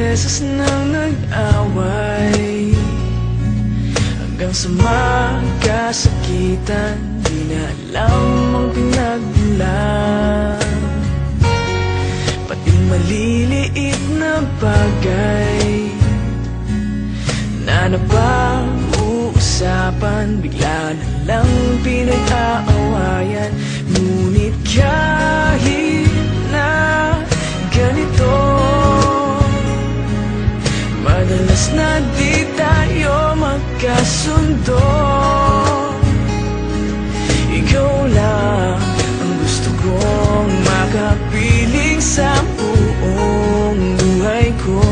beses nang nag-away, hanggang sa magkasakitan. Di na alam ang pinagmulan, pati maliliit na bagay na napag-uusapan, bigla na lang pinag-aawayan. Ngunit kahit na ganito, madalas na di tayo magkasundo. Ikaw lang ang gusto kong makapiling sa buong buhay ko.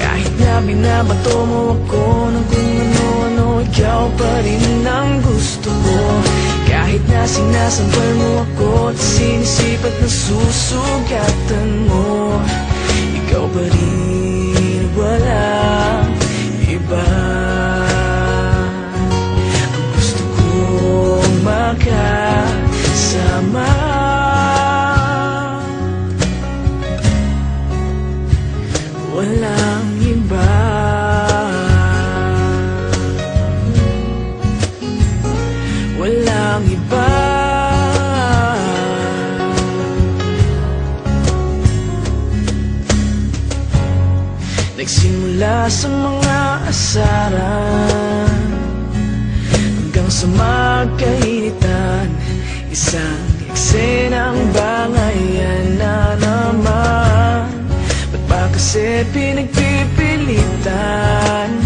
Kahit na binabato mo ako ng kung ano-ano, ikaw pa rin ang gusto ko. Kahit na sinasampal mo ako at sinisipat na susugatan mo, ikaw pa rin, walang iba. Ang gusto kong makasama, walang iba. Walang iba. Nagsimula sa mga asaran hanggang sa magkainitan, isang eksenang bangayan na naman. Ba't ba kasi pinagpipilitan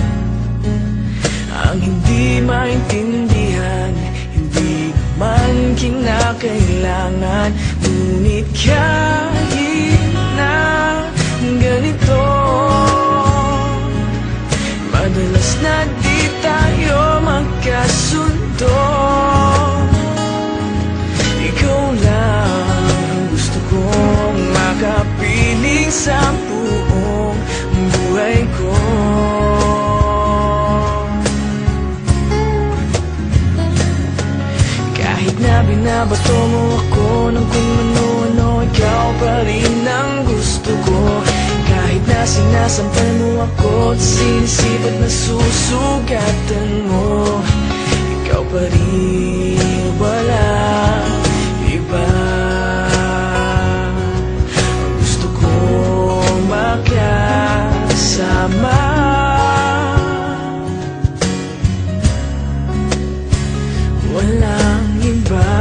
ang hindi maintindihan? Hindi naman kinakailangan. Ngunit kahit na ganito, madalas na di tayo magkasundo. Ikaw lang ang gusto kong makapiling sa buong buhay ko. Kahit na binabato mo ako ng kung ano-ano, ikaw pa rin ang gusto ko. Kahit na sinasampal mo ako at sinisipat na susugatan mo, ikaw pa rin, walang iba. Ang gusto kong makasama, walang iba.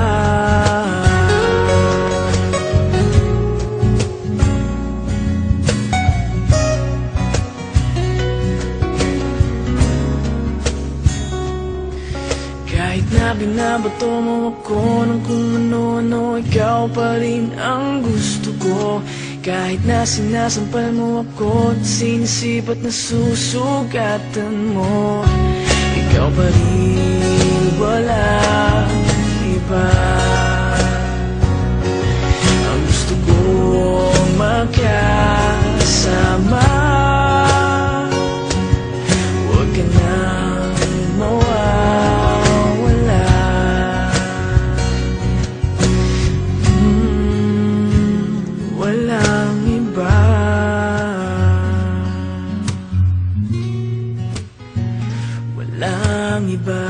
Kahit na binabato mo ako ng kung ano-ano, ikaw pa rin ang gusto ko. Kahit na sinasampal mo ako at sinisipat na susugatan mo, ikaw pa rin, walang iba. Ang gusto kong makasama, huwag ka nang mawawala. Walang iba. Walang iba.